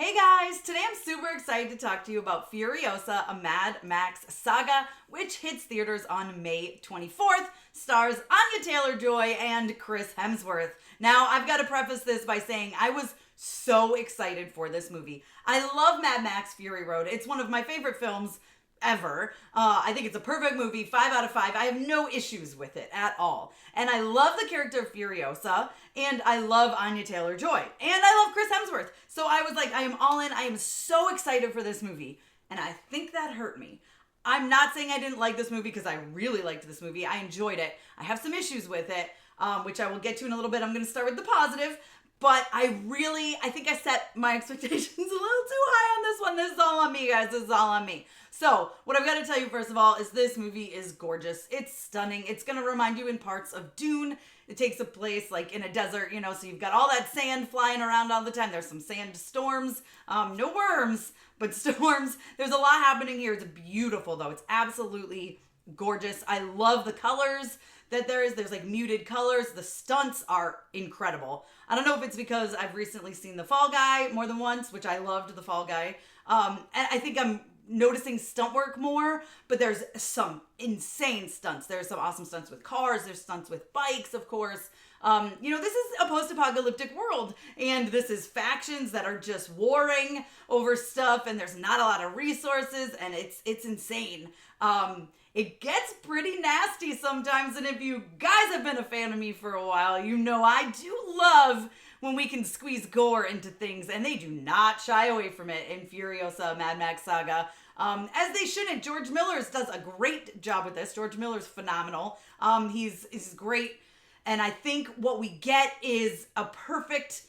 Hey guys, today I'm super excited to talk to you about Furiosa, a Mad Max saga, which hits theaters on May 24th, stars Anya Taylor-Joy and Chris Hemsworth. Now, I've got to preface this by saying I was so excited for this movie. I love Mad Max Fury Road. It's one of my favorite films ever. I think it's a perfect movie, 5 out of 5. I have no issues with it at all. And I love the character of Furiosa, and I love Anya Taylor-Joy, and I love Chris Hemsworth. So I was like, I am all in. I am so excited for this movie, and I think that hurt me. I'm not saying I didn't like this movie because I really liked this movie. I enjoyed it. I have some issues with it, which I will get to in a little bit. I'm going to start with the positive. But I think I set my expectations a little too high on this one. This is all on me, guys. This is all on me. So, what I've got to tell you, first of all, is this movie is gorgeous. It's stunning. It's going to remind you in parts of Dune. It takes a place, like, in a desert, so you've got all that sand flying around all the time. There's some sand storms. No worms, but storms. There's a lot happening here. It's beautiful, though. It's absolutely gorgeous. I love the colors that there's like muted colors. The stunts are incredible. I don't know if it's because I've recently seen The Fall Guy more than once, which I loved The Fall Guy. And I think I'm noticing stunt work more, but there's some insane stunts. There's some awesome stunts with cars. There's stunts with bikes, of course. This is a post-apocalyptic world, and this is factions that are just warring over stuff, and there's not a lot of resources, and it's insane. It gets pretty nasty sometimes, and if you guys have been a fan of me for a while, you know I do love when we can squeeze gore into things, and they do not shy away from it in Furiosa, Mad Max Saga, as they shouldn't. George Miller does a great job with this. George Miller's phenomenal. He's great, and I think what we get is a perfect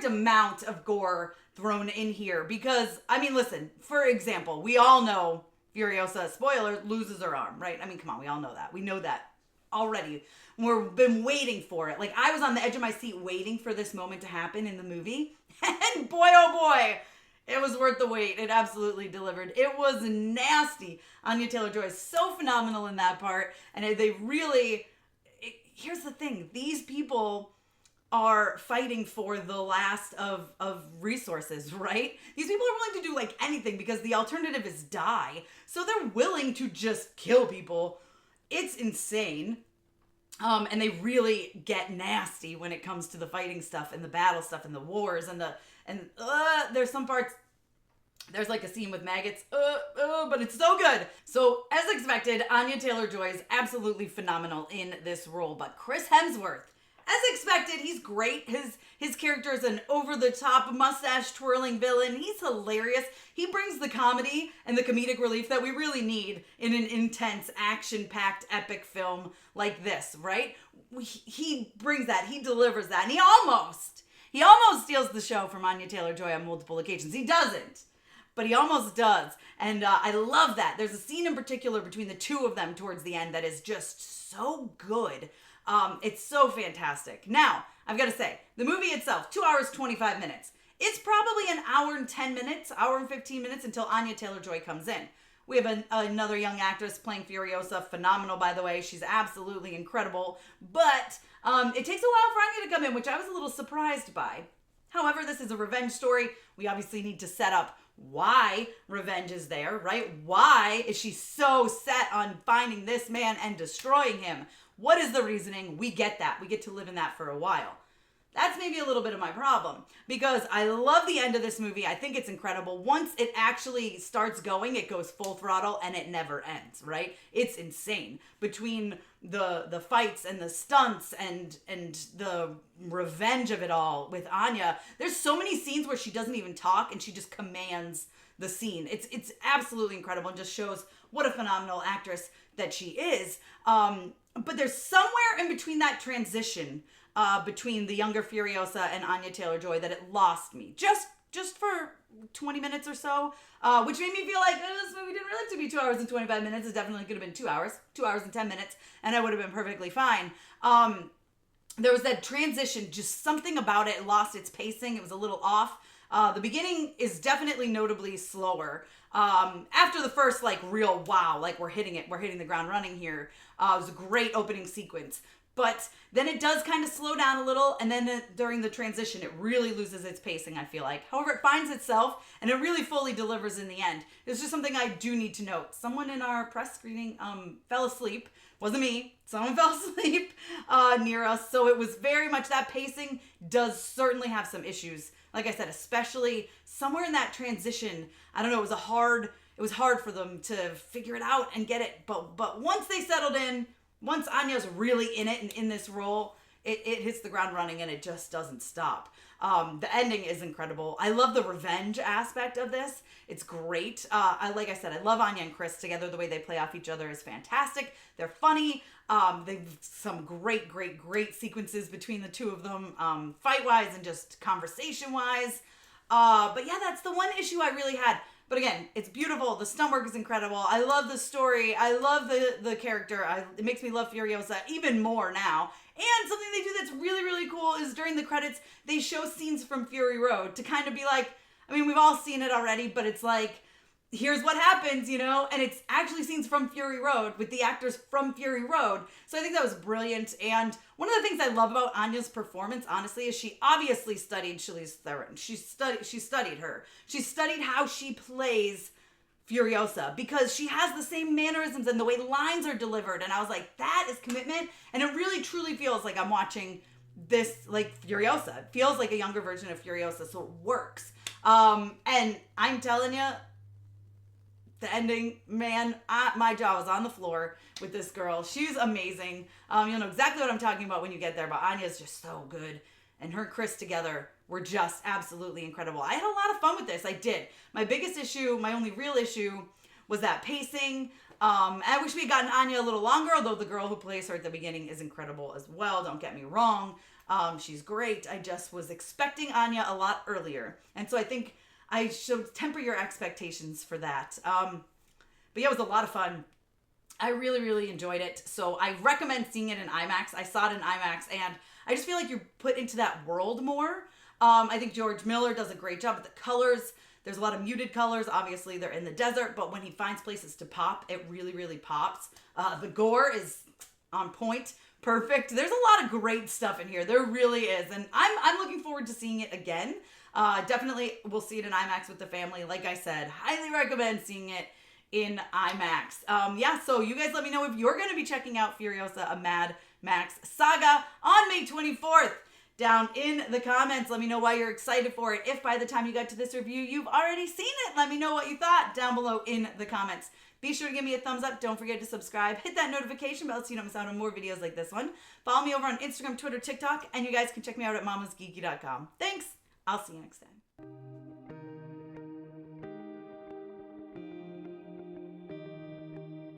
amount of gore thrown in here, because, listen, for example, we all know Furiosa, spoiler, loses her arm, right? Come on, we all know that. We know that already. We've been waiting for it. Like, I was on the edge of my seat waiting for this moment to happen in the movie. And boy, oh boy, it was worth the wait. It absolutely delivered. It was nasty. Anya Taylor-Joy is so phenomenal in that part. And here's the thing. These people are fighting for the last of resources, right? These people are willing to do like anything because the alternative is die. So they're willing to just kill people. It's insane. And they really get nasty when it comes to the fighting stuff and the battle stuff and the wars and there's some parts. There's like a scene with maggots, but it's so good. So as expected, Anya Taylor-Joy is absolutely phenomenal in this role, but Chris Hemsworth, as expected, he's great. His character is an over-the-top, mustache-twirling villain. He's hilarious. He brings the comedy and the comedic relief that we really need in an intense, action-packed, epic film like this, right? He brings that. He delivers that. And he almost steals the show from Anya Taylor-Joy on multiple occasions. He doesn't, but he almost does. And I love that. There's a scene in particular between the two of them towards the end that is just so good. It's so fantastic. Now, I've got to say, the movie itself, 2 hours, 25 minutes. It's probably an hour and 10 minutes, hour and 15 minutes until Anya Taylor-Joy comes in. We have another young actress playing Furiosa, phenomenal, by the way. She's absolutely incredible. But it takes a while for Anya to come in, which I was a little surprised by. However, this is a revenge story. We obviously need to set up why revenge is there, right? Why is she so set on finding this man and destroying him? What is the reasoning? We get that. We get to live in that for a while. That's maybe a little bit of my problem, because I love the end of this movie. I think it's incredible. Once it actually starts going, it goes full throttle and it never ends, right? It's insane. Between the fights and the stunts and the revenge of it all with Anya, there's so many scenes where she doesn't even talk and she just commands the scene. It's absolutely incredible and just shows what a phenomenal actress that she is. But there's somewhere in between that transition between the younger Furiosa and Anya Taylor-Joy that it lost me. Just for 20 minutes or so, which made me feel like this movie didn't really have to be 2 hours and 25 minutes. It definitely could have been 2 hours and 10 minutes, and I would have been perfectly fine. There was that transition, just something about it lost its pacing. It was a little off. The beginning is definitely notably slower. After the first, real wow, we're hitting the ground running here. It was a great opening sequence. But then it does kind of slow down a little, and then during the transition, it really loses its pacing, I feel like. However, it finds itself, and it really fully delivers in the end. It's just something I do need to note. Someone in our press screening fell asleep. Wasn't me. Someone fell asleep near us, so it was very much that pacing does certainly have some issues. Like I said, especially somewhere in that transition, I don't know, it was hard for them to figure it out and get it. But once they settled in, once Anya's really in it and in this role, it hits the ground running and it just doesn't stop. The ending is incredible. I love the revenge aspect of this. It's great. Like I said, I love Anya and Chris together. The way they play off each other is fantastic. They're funny. They've some great sequences between the two of them, fight-wise and just conversation-wise. But yeah, that's the one issue I really had. But again, it's beautiful. The stunt work is incredible. I love the story. I love the character. It makes me love Furiosa even more now. And something they do that's really cool is during the credits, they show scenes from Fury Road to kind of be like, I mean, we've all seen it already, but it's like, here's what happens, you know? And it's actually scenes from Fury Road with the actors from Fury Road. So I think that was brilliant. And one of the things I love about Anya's performance, honestly, is she obviously studied Charlize Theron. She studied her. She studied how she plays Furiosa because she has the same mannerisms and the way lines are delivered. And I was like, that is commitment. And it really truly feels like I'm watching this, like, Furiosa. It feels like a younger version of Furiosa, so it works. And I'm telling you, the ending, man, my jaw was on the floor with this girl. She's amazing. You'll know exactly what I'm talking about when you get there, but Anya's just so good. And her and Chris together were just absolutely incredible. I had a lot of fun with this. I did. My biggest issue, my only real issue, was that pacing. I wish we had gotten Anya a little longer, although the girl who plays her at the beginning is incredible as well. Don't get me wrong. She's great. I just was expecting Anya a lot earlier. And so I think I should temper your expectations for that. But yeah, it was a lot of fun. I really enjoyed it. So I recommend seeing it in IMAX. I saw it in IMAX and I just feel like you're put into that world more. I think George Miller does a great job with the colors. There's a lot of muted colors. Obviously, they're in the desert, but when he finds places to pop, it really pops. The gore is on point. Perfect. There's a lot of great stuff in here. There really is. And I'm looking forward to seeing it again. Definitely we'll see it in IMAX with the family. Like I said, highly recommend seeing it in IMAX. Yeah, so you guys let me know if you're going to be checking out Furiosa, a Mad Max Saga on May 24th. Down in the comments, let me know why you're excited for it. If by the time you got to this review, you've already seen it, let me know what you thought down below in the comments. Be sure to give me a thumbs up. Don't forget to subscribe. Hit that notification bell so you don't miss out on more videos like this one. Follow me over on Instagram, Twitter, TikTok, and you guys can check me out at MamasGeeky.com. Thanks. I'll see you next time.